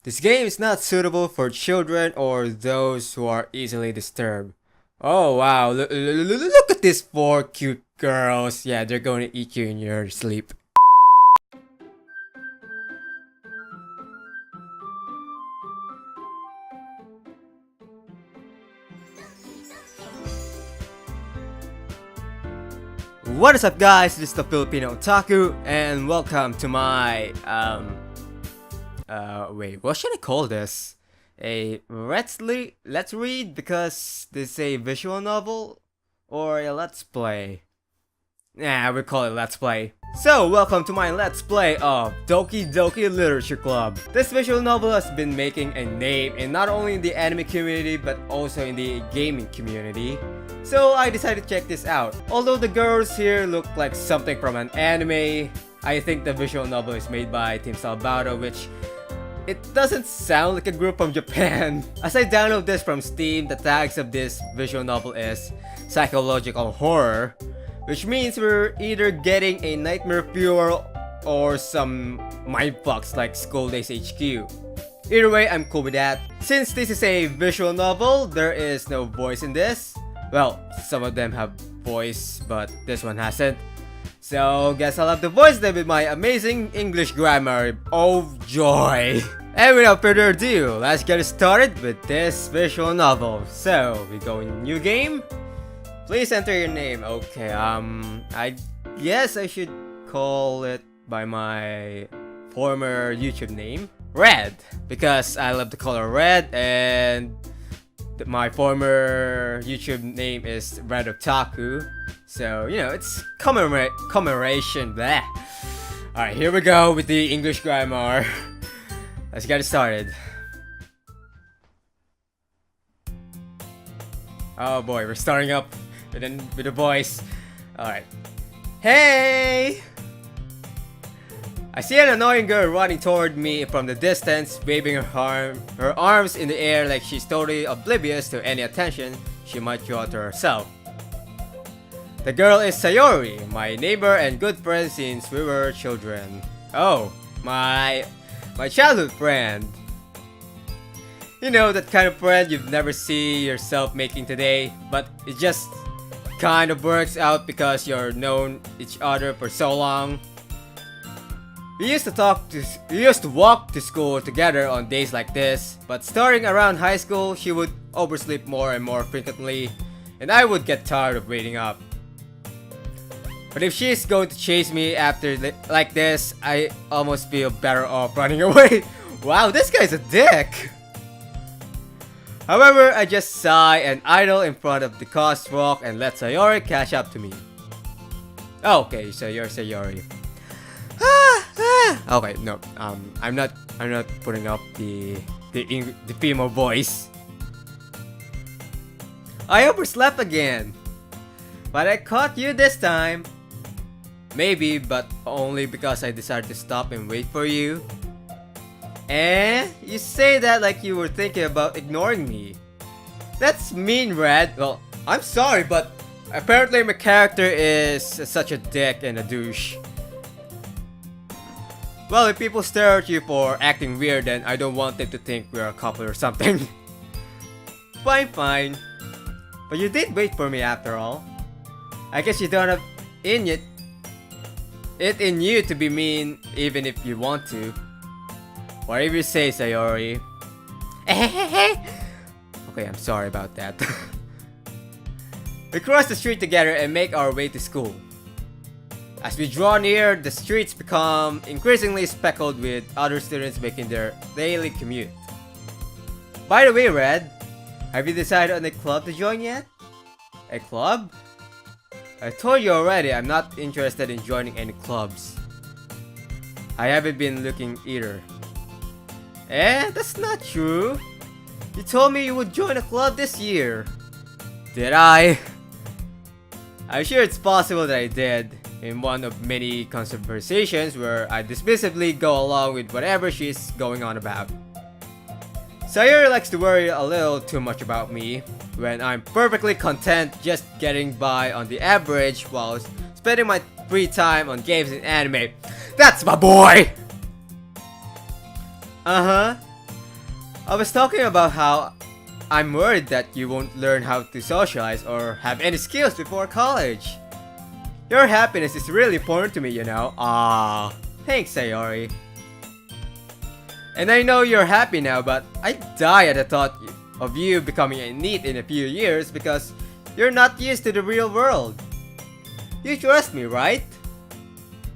This game is not suitable for children or those who are easily disturbed. Oh wow, look at these four cute girls. Yeah, they're going to eat you in your sleep. What is up guys, this is the Filipino Otaku and welcome to my wait, what should I call this? Let's read because this is a visual novel or a let's play? Nah, we call it let's play. So, welcome to my let's play of Doki Doki Literature Club. This visual novel has been making a name in not only in the anime community but also in the gaming community. So I decided to check this out. Although the girls here look like something from an anime, I think the visual novel is made by Team Salvato, which it doesn't sound like a group from Japan. As I download this from Steam, the tags of this visual novel is psychological horror, which means we're either getting a nightmare fuel or some mindfucks like School Days HQ. Either way, I'm cool with that. Since this is a visual novel, there is no voice in this. Well, some of them have voice, but this one hasn't. So, guess I'll have to voice them with my amazing English grammar. Oh joy! And without further ado, let's get started with this visual novel. So, we go in new game. Please enter your name. Okay, I guess I should call it by my former YouTube name, Red, because I love the color red, and my former YouTube name is Red Otaku, so you know it's commemoration. Bleh. All right, here we go with the English grammar. Let's get it started. Oh boy, we're starting up with a voice. All right. Hey! I see an annoying girl running toward me from the distance, waving her arms in the air like she's totally oblivious to any attention she might draw to herself. The girl is Sayori, my neighbor and good friend since we were children. Oh, my childhood friend. You know, that kind of friend you've never see yourself making today, but it just kind of works out because you're known each other for so long. We used to walk to school together on days like this, but starting around high school, she would oversleep more and more frequently, and I would get tired of waiting up. But if she's going to chase me after like this, I almost feel better off running away. Wow, this guy's a dick! However, I just sigh and idle in front of the crosswalk and let Sayori catch up to me. Oh, okay, so you're Sayori. Okay, no, I'm not putting up the female voice. I overslept again, but I caught you this time. Maybe, but only because I decided to stop and wait for you. And you say that like you were thinking about ignoring me. That's mean, Red. Well, I'm sorry, but apparently my character is such a dick and a douche. Well, if people stare at you for acting weird, then I don't want them to think we're a couple or something. Fine. But you did wait for me after all. I guess you don't have it in you to be mean even if you want to. Whatever you say, Sayori. Okay, I'm sorry about that. We cross the street together and make our way to school. As we draw near, the streets become increasingly speckled with other students making their daily commute. By the way, Red, have you decided on a club to join yet? A club? I told you already I'm not interested in joining any clubs. I haven't been looking either. That's not true. You told me you would join a club this year. Did I? I'm sure it's possible that I did. In one of many conversations where I dismissively go along with whatever she's going on about. Sayori likes to worry a little too much about me, when I'm perfectly content just getting by on the average while spending my free time on games and anime. That's my boy! Uh-huh. I was talking about how I'm worried that you won't learn how to socialize or have any skills before college. Your happiness is really important to me, you know. Ah, thanks, Sayori. And I know you're happy now, but I die at the thought of you becoming a NEET in a few years because you're not used to the real world. You trust me, right?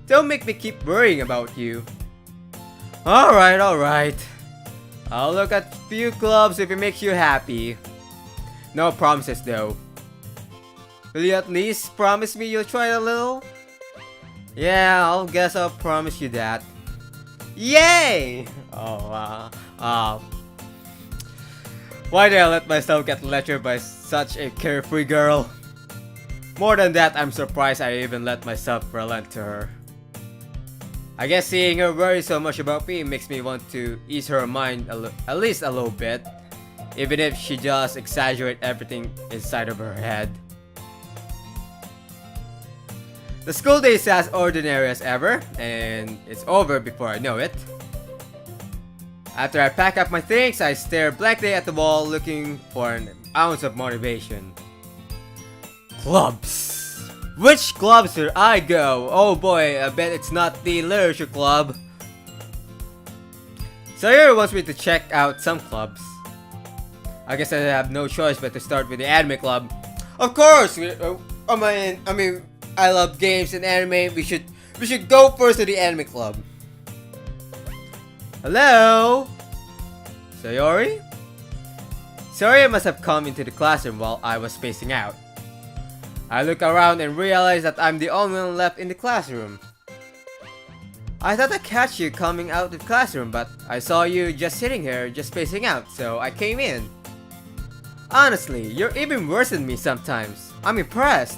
Don't make me keep worrying about you. Alright. I'll look at few clubs if it makes you happy. No promises though. Will you at least promise me you'll try a little? Yeah, I'll promise you that. Yay! Why did I let myself get lectured by such a carefree girl? More than that, I'm surprised I even let myself relent to her. I guess seeing her worry so much about me makes me want to ease her mind at least a little bit, even if she just exaggerates everything inside of her head. The school day is as ordinary as ever, and it's over before I know it. After I pack up my things, I stare blankly at the wall looking for an ounce of motivation. Clubs! Which clubs should I go? Oh boy, I bet it's not the literature club. Sayori wants me to check out some clubs. I guess I have no choice but to start with the anime club. Of course! I love games and anime. We should go first to the anime club. Hello? Sayori? Sayori must have come into the classroom while I was spacing out. I look around and realize that I'm the only one left in the classroom. I thought I'd catch you coming out of the classroom, but I saw you just sitting here, just spacing out, so I came in. Honestly, you're even worse than me sometimes. I'm impressed.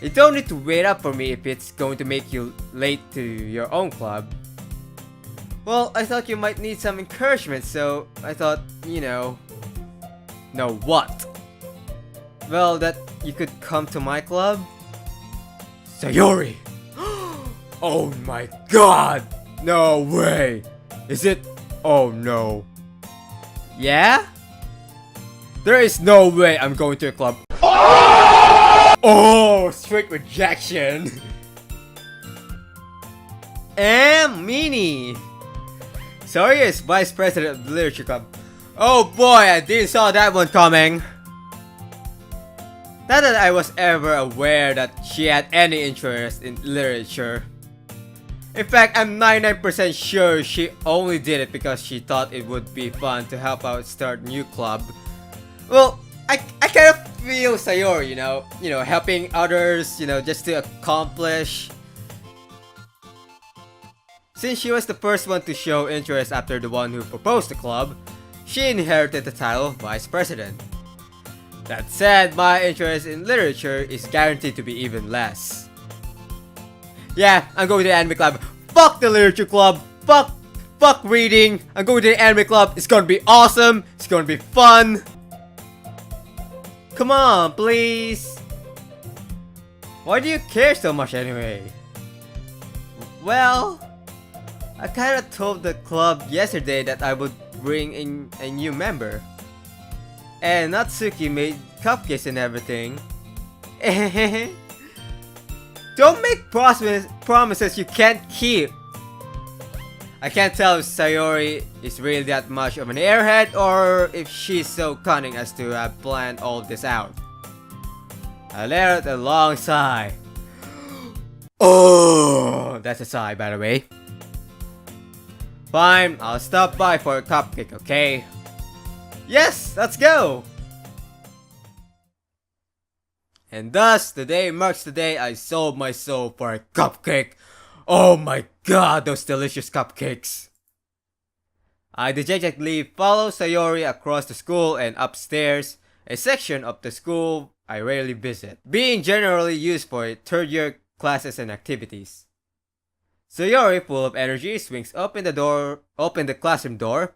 You don't need to wait up for me if it's going to make you late to your own club. Well, I thought you might need some encouragement, so I thought, No, what? Well, that you could come to my club? Sayori! Oh my god! No way! Is it? Oh no. Yeah? There is no way I'm going to a club. Oh, straight rejection. Meanie. Sayori is vice president of the literature club. Oh boy, I didn't saw that one coming. Not that I was ever aware that she had any interest in literature. In fact, I'm 99% sure she only did it because she thought it would be fun to help out start a new club. Well, I kind of feel Sayori, helping others, just to accomplish. Since she was the first one to show interest after the one who proposed the club, she inherited the title of vice president. That said, my interest in literature is guaranteed to be even less. Yeah, I'm going to the anime club. Fuck the literature club. Fuck reading. I'm going to the anime club. It's gonna be awesome. It's gonna be fun. Come on, please. Why do you care so much anyway? Well, I kinda told the club yesterday that I would bring in a new member. And Natsuki made cupcakes and everything. Don't make promises you can't keep. I can't tell if Sayori is really that much of an airhead or if she's so cunning as to have planned all this out. I let out a long sigh. Oh, that's a sigh, by the way. Fine, I'll stop by for a cupcake, okay? Yes, let's go! And thus, today marks the day I sold my soul for a cupcake. Oh my god, those delicious cupcakes! I dejectedly follow Sayori across the school and upstairs, a section of the school I rarely visit, being generally used for third-year classes and activities. Sayori, full of energy, swings open the classroom door.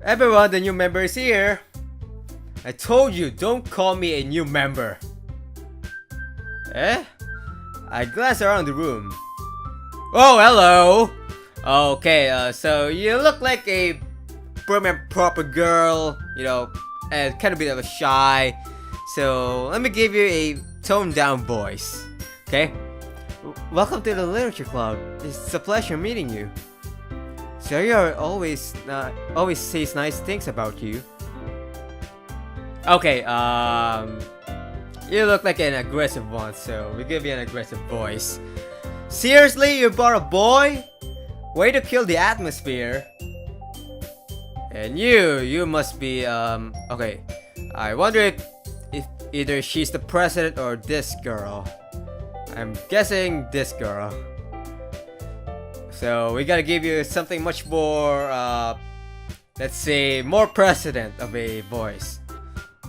Everyone, the new member is here. I told you, don't call me a new member. I glance around the room. Oh, hello! Okay, so you look like a prim and proper girl, you know, and kind of bit of a shy. So let me give you a toned down voice, okay? Welcome to the Literature Club. It's a pleasure meeting you. Sawyer always says nice things about you. Okay, you look like an aggressive one, so we give you an aggressive voice. Seriously, you brought a boy? Way to kill the atmosphere. And you must be, okay. I wonder if either she's the president or this girl. I'm guessing this girl. So we gotta give you something much more, let's say, more president of a voice.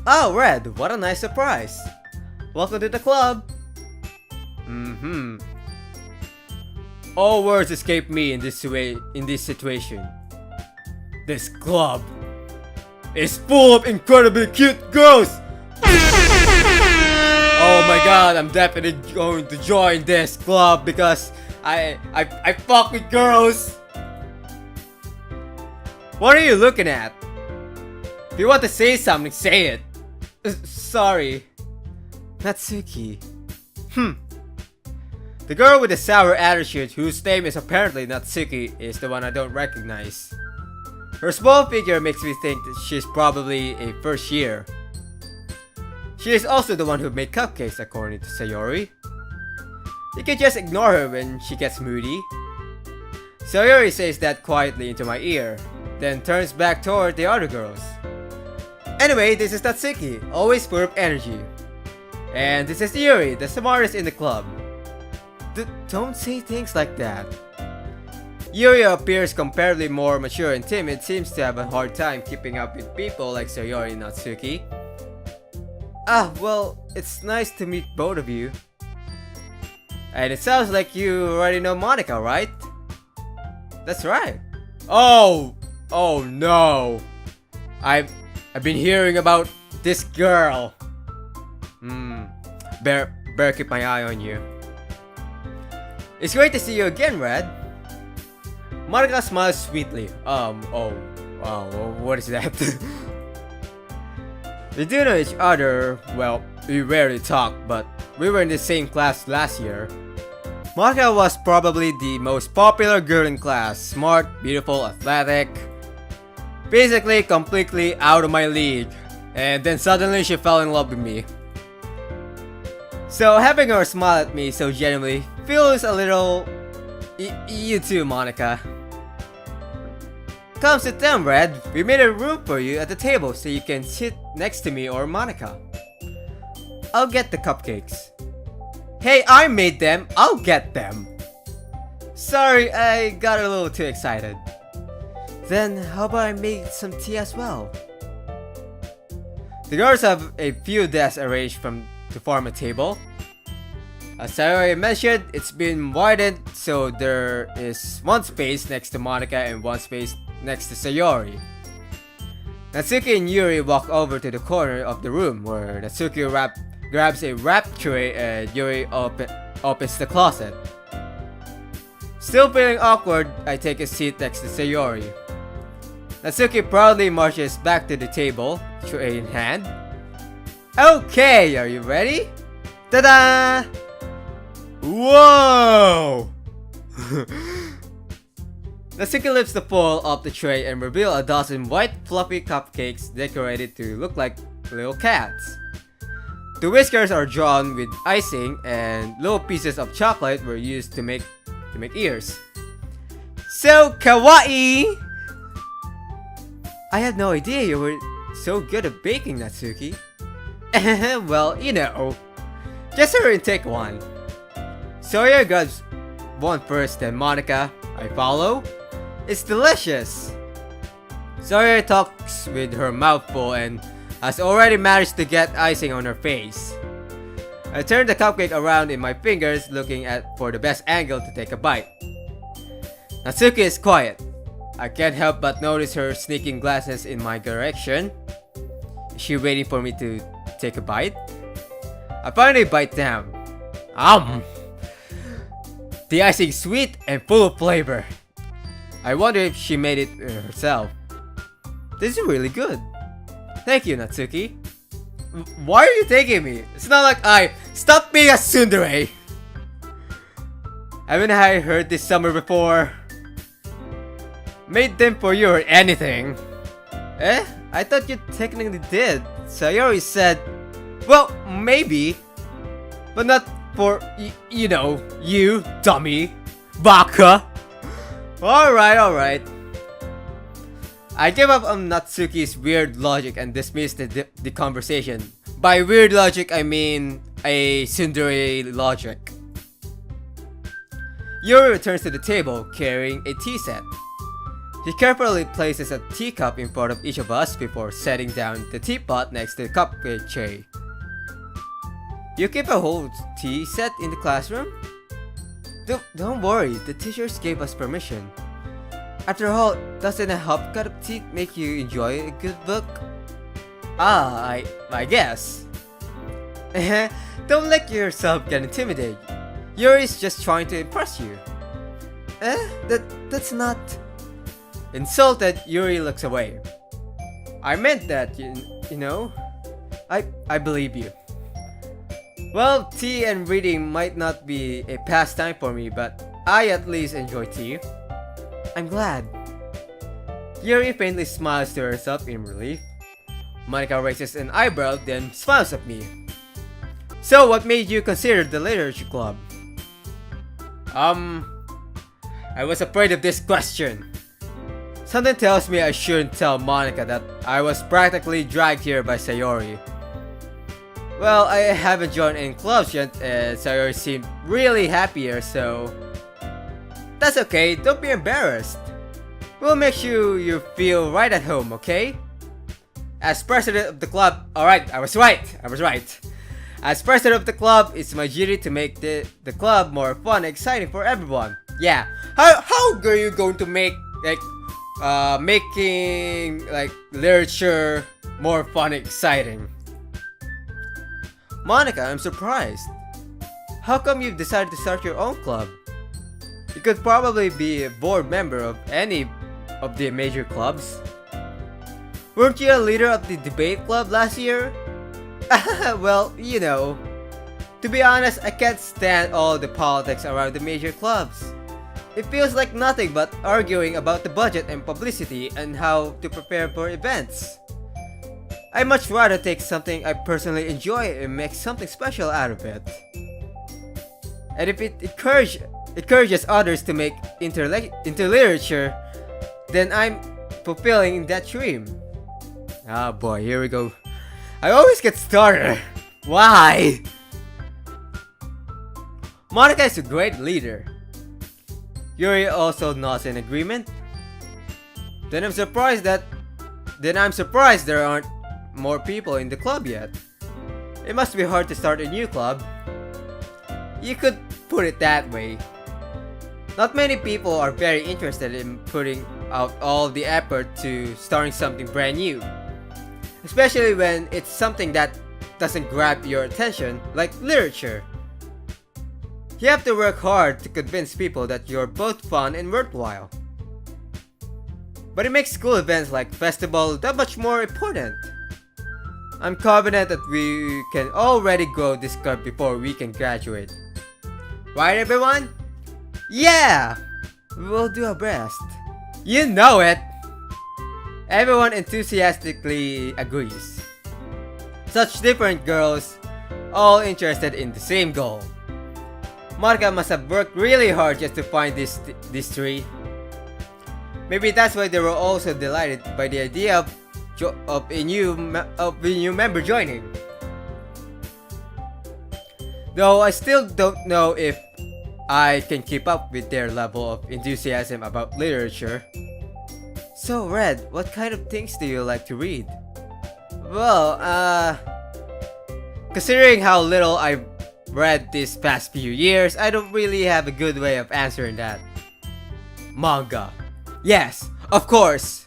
Oh, Red, what a nice surprise. Welcome to the club. All words escape me in this situation. This club is full of incredibly cute girls. Oh my god, I'm definitely going to join this club because I fuck with girls. What are you looking at? If you want to say something, say it. Sorry. Natsuki. The girl with the sour attitude, whose name is apparently Natsuki, is the one I don't recognize. Her small figure makes me think that she's probably a first year. She is also the one who made cupcakes, according to Sayori. You can just ignore her when she gets moody. Sayori says that quietly into my ear, then turns back toward the other girls. Anyway, this is Natsuki, always full of energy. And this is Yuri, the smartest in the club. Don't say things like that. Yuri appears comparatively more mature and timid, seems to have a hard time keeping up with people like Sayori and Natsuki. Well, it's nice to meet both of you. And it sounds like you already know Monica, right? That's right. Oh no. I've been hearing about this girl. Better keep my eye on you. It's great to see you again, Red. Monica smiles sweetly. What is that? We do know each other, well, we rarely talk, but we were in the same class last year. Monica was probably the most popular girl in class. Smart, beautiful, athletic. Basically, completely out of my league. And then suddenly she fell in love with me. So having her smile at me so genuinely feels a little... You too, Monica. Come sit down, Red. We made a room for you at the table so you can sit next to me or Monica. I'll get the cupcakes. Hey, I made them. I'll get them. Sorry, I got a little too excited. Then how about I make some tea as well? The girls have a few desks arranged to form a table. As I already mentioned, it's been widened so there is one space next to Monica and one space next to Sayori. Natsuki and Yuri walk over to the corner of the room where Natsuki grabs a wrap tray and Yuri opens the closet. Still feeling awkward, I take a seat next to Sayori. Natsuki proudly marches back to the table, tray in hand. Okay, are you ready? Ta-da! Whoa! Natsuki lifts the foil off the tray and reveals a dozen white fluffy cupcakes decorated to look like little cats. The whiskers are drawn with icing and little pieces of chocolate were used to make ears. So kawaii! I had no idea you were so good at baking, Natsuki. Well, you know. Just hurry and take one. Sawyer grabs one first, then Monica. I follow. It's delicious. Sawyer talks with her mouth full and has already managed to get icing on her face. I turn the cupcake around in my fingers, looking for the best angle to take a bite. Natsuki is quiet. I can't help but notice her sneaking glances in my direction. Is she waiting for me to take a bite? I finally bite down. The icing is sweet and full of flavor. I wonder if she made it herself. This is really good. Thank you, Natsuki. Why are you taking me? It's not like I stop being a tsundere. Haven't I heard this summer before? Made them for you or anything? Eh? I thought you technically did. Sayori said, well, maybe. But not for, you know, you, dummy. Baka. Alright. I gave up on Natsuki's weird logic and dismissed the conversation. By weird logic, I mean a tsundere logic. Yuri returns to the table carrying a tea set. He carefully places a teacup in front of each of us before setting down the teapot next to the cupcake tray. You keep a whole tea set in the classroom? Don't worry, the teachers gave us permission. After all, doesn't a hot cup of tea make you enjoy a good book? I guess. Don't let yourself get intimidated. Yuri's just trying to impress you. That's not... Insulted, Yuri looks away. I meant that, you know. I believe you. Well, tea and reading might not be a pastime for me, but I at least enjoy tea. I'm glad. Yuri faintly smiles to herself in relief. Monica raises an eyebrow, then smiles at me. So, what made you consider the literature club? I was afraid of this question. Something tells me I shouldn't tell Monica that I was practically dragged here by Sayori. Well, I haven't joined any clubs yet, and Sayori seemed really happy here, so... That's okay, don't be embarrassed. We'll make sure you feel right at home, okay? As president of the club... Alright, I was right. As president of the club, it's my duty to make the club more fun and exciting for everyone. Yeah, how are you going to make, making, literature more fun and exciting? Monica, I'm surprised. How come you've decided to start your own club? You could probably be a board member of any of the major clubs. Weren't you a leader of the debate club last year? Well, you know. To be honest, I can't stand all the politics around the major clubs. It feels like nothing but arguing about the budget and publicity and how to prepare for events. I'd much rather take something I personally enjoy and make something special out of it. And if it encourages others to make into literature, then I'm fulfilling that dream. Oh boy, here we go. I always get started. Why? Monica is a great leader. Yuri also nods in agreement. Then I'm surprised there aren't more people in the club yet. It must be hard to start a new club. You could put it that way. Not many people are very interested in putting out all the effort to starting something brand new. Especially when it's something that doesn't grab your attention, like literature. You have to work hard to convince people that you're both fun and worthwhile. But it makes school events like festival that much more important. I'm confident that we can already grow this club before we can graduate. Right, everyone? Yeah! We'll do our best. You know it! Everyone enthusiastically agrees. Such different girls, all interested in the same goal. Monica must have worked really hard just to find these three. Maybe that's why they were also delighted by the idea of a new member joining. Though I still don't know if I can keep up with their level of enthusiasm about literature. So Red, what kind of things do you like to read? Well, considering how little I've read these past few years, I don't really have a good way of answering that. Manga. Yes, of course!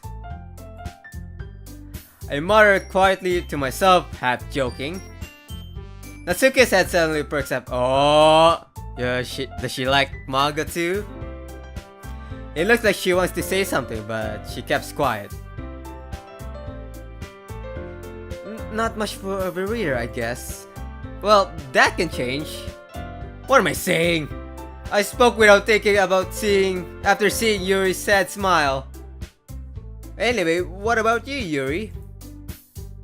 I muttered quietly to myself, half joking. Natsuki's head suddenly perks up. Oh, Yeah, does she like manga too? It looks like she wants to say something, but she kept quiet. Not much for a reader, I guess. Well, that can change. What am I saying? I spoke without thinking about after seeing Yuri's sad smile. Anyway, what about you, Yuri?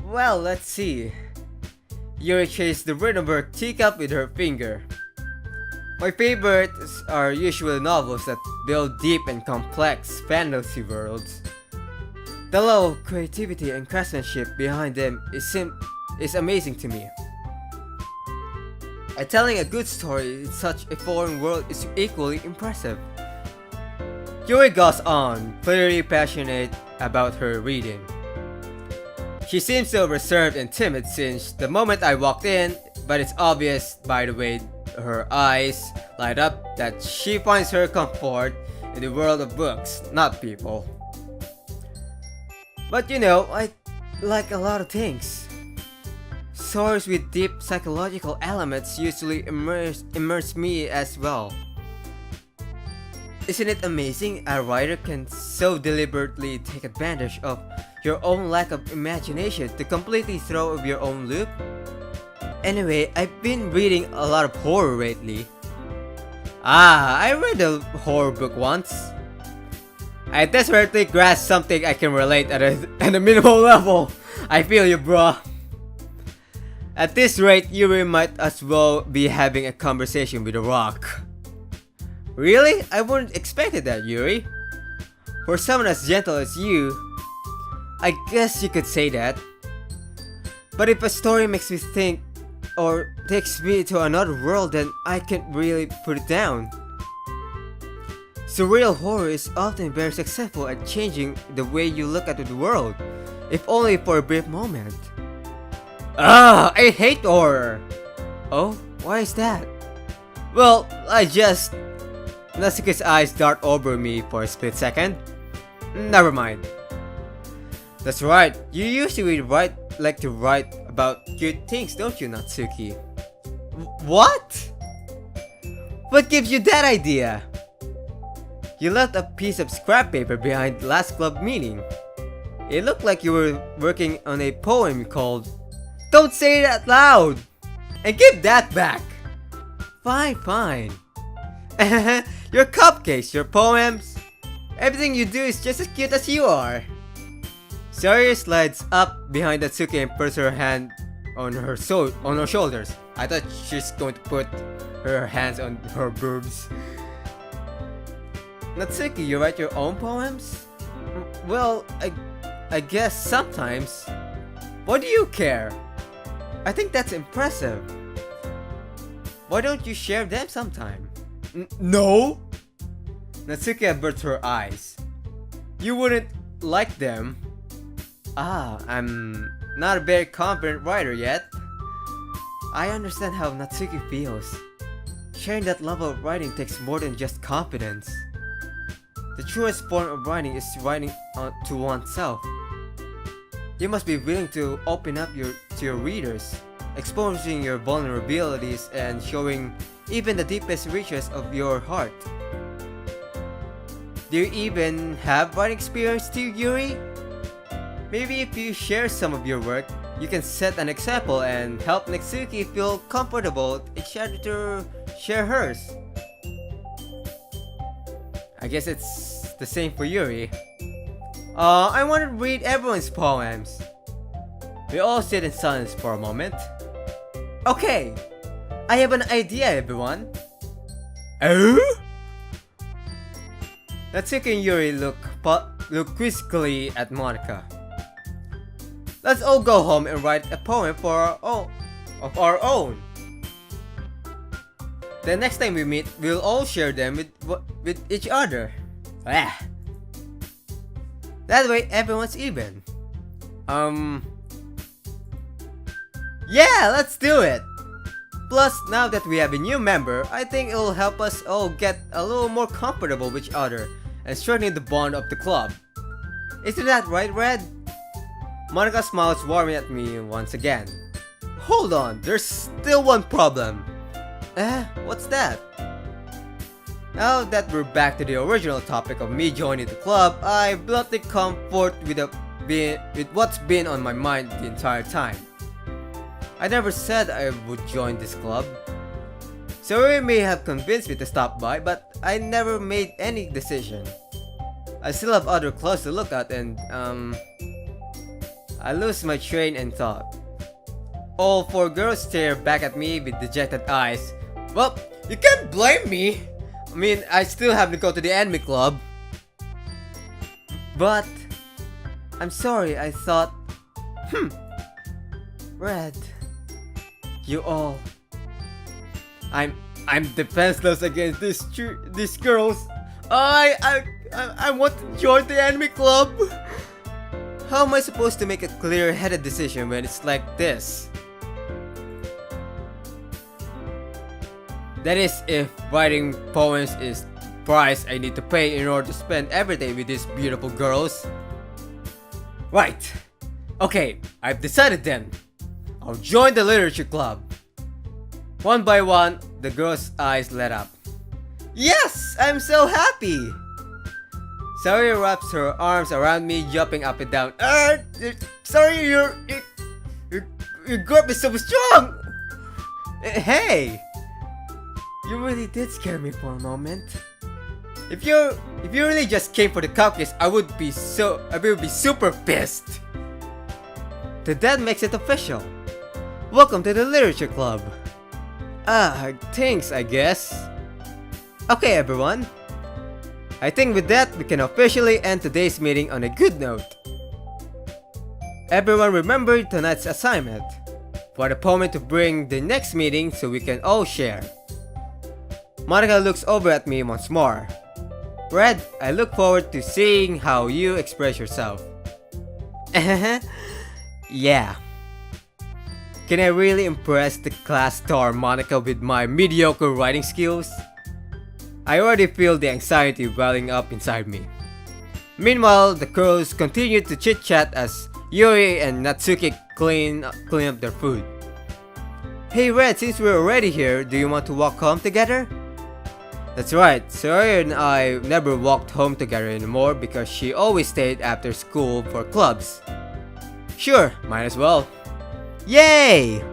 Well, let's see. Yuri chased the rhythm of her teacup with her finger. My favorites are usually novels that build deep and complex fantasy worlds. The level of creativity and craftsmanship behind them is amazing to me. And telling a good story in such a foreign world is equally impressive. Yuri goes on, clearly passionate about her reading. She seems so reserved and timid since the moment I walked in, but it's obvious by the way her eyes light up that she finds her comfort in the world of books, not people. But you know, I like a lot of things. Stories with deep psychological elements usually immerse me as well. Isn't it amazing a writer can so deliberately take advantage of your own lack of imagination to completely throw off your own loop? Anyway, I've been reading a lot of horror lately. I read a horror book once. I desperately grasped something I can relate at a minimal level. I feel you, bro. At this rate, Yuri might as well be having a conversation with a rock. Really? I wouldn't expected that, Yuri. For someone as gentle as you, I guess you could say that. But if a story makes me think or takes me to another world, then I can't really put it down. Surreal horror is often very successful at changing the way you look at the world, if only for a brief moment. I hate horror! Oh, why is that? Well, Natsuki's eyes dart over me for a split second. Never mind. That's right, you usually like to write about cute things, don't you, Natsuki? What? What gives you that idea? You left a piece of scrap paper behind last club meeting. It looked like you were working on a poem called "Don't Say It Out Loud!" And give that back! Fine. Your cupcakes, your poems, everything you do is just as cute as you are. Sayori slides up behind Natsuki and puts her hand on her shoulders. I thought she's going to put her hands on her boobs. Natsuki, you write your own poems? Well, I guess sometimes. Why do you care? I think that's impressive. Why don't you share them sometime? No? Natsuki averts her eyes. You wouldn't like them? I'm not a very confident writer yet. I understand how Natsuki feels. Sharing that level of writing takes more than just confidence. The truest form of writing is writing to oneself. You must be willing to open up to your readers, exposing your vulnerabilities and showing even the deepest reaches of your heart. Do you even have writing experience too, Yuri? Maybe if you share some of your work, you can set an example and help Natsuki feel comfortable each other to share hers. I guess it's the same for Yuri. I want to read everyone's poems. We all sit in silence for a moment. Okay, I have an idea, everyone. Oh? Natsuki and Yuri look quizzically at Monica. Let's all go home and write a poem of our own. The next time we meet, we'll all share them with each other. That way, everyone's even. Yeah, let's do it! Plus, now that we have a new member, I think it'll help us all get a little more comfortable with each other and strengthen the bond of the club. Isn't that right, Red? Monica smiles warmly at me once again. Hold on, there's still one problem. What's that? Now that we're back to the original topic of me joining the club, I bluntly come forth with what's been on my mind the entire time. I never said I would join this club. Sayori may have convinced me to stop by, but I never made any decision. I still have other clothes to look at and, I lose my train and thought. All four girls stare back at me with dejected eyes. Well, you can't blame me! I mean, I still have to go to the anime club. But, I'm sorry, I thought, Red, you all... I'm defenseless against these girls. I want to join the anime club. How am I supposed to make a clear-headed decision when it's like this? That is, if writing poems is the price I need to pay in order to spend every day with these beautiful girls. Right. Okay, I've decided then. I'll join the literature club. One by one, the girl's eyes lit up. Yes! I'm so happy! Sayori wraps her arms around me, jumping up and down. Sorry, your grip is so strong! Hey! You really did scare me for a moment. If you really just came for the cupcakes, I would be super pissed. That makes it official. Welcome to the literature club. Thanks, I guess. Okay, everyone. I think with that, we can officially end today's meeting on a good note. Everyone remember tonight's assignment. For the poem to bring the next meeting so we can all share. Monika looks over at me once more. Red, I look forward to seeing how you express yourself. Yeah. Can I really impress the class star Monika with my mediocre writing skills? I already feel the anxiety welling up inside me. Meanwhile, the girls continue to chit-chat as Yuri and Natsuki clean up their food. Hey Red, since we're already here, do you want to walk home together? That's right, Sayori and I never walked home together anymore because she always stayed after school for clubs. Sure, might as well. Yay!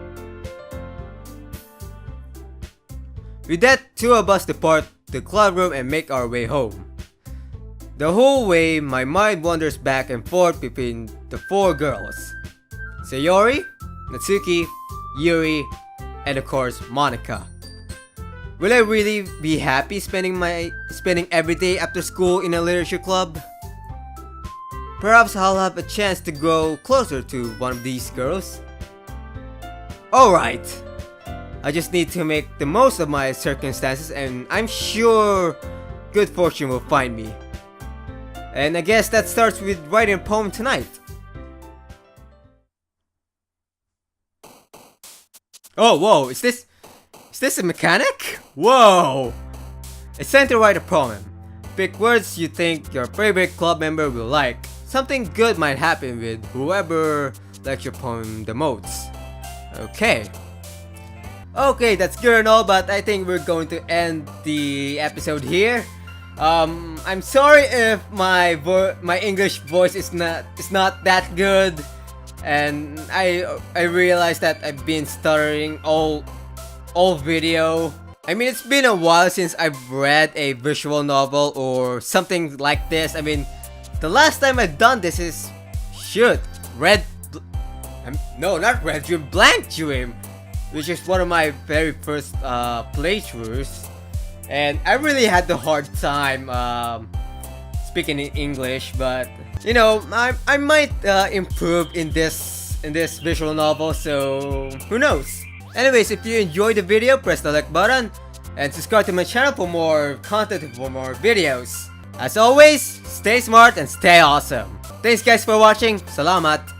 With that, two of us depart the club room and make our way home. The whole way, my mind wanders back and forth between the four girls. Sayori, Natsuki, Yuri, and of course, Monika. Will I really be happy spending every day after school in a literature club? Perhaps I'll have a chance to grow closer to one of these girls. Alright, I just need to make the most of my circumstances and I'm sure good fortune will find me. And I guess that starts with writing a poem tonight. Oh, whoa, is this a mechanic? Whoa! It's time to write a poem. Pick words you think your favorite club member will like. Something good might happen with whoever likes your poem the most. Okay, that's good and all, but I think we're going to end the episode here. I'm sorry if my English voice is not that good, and I realized that I've been stuttering all video. I mean, it's been a while since I've read a visual novel or something like this. I mean, the last time I've done this is not Red Dream, Blank Dream, which is one of my very first playthroughs, and I really had the hard time speaking in English. But you know, I might improve in this visual novel, so who knows. Anyways, if you enjoyed the video, press the like button and subscribe to my channel for more content and for more videos. As always, stay smart and stay awesome. Thanks guys for watching. Salamat.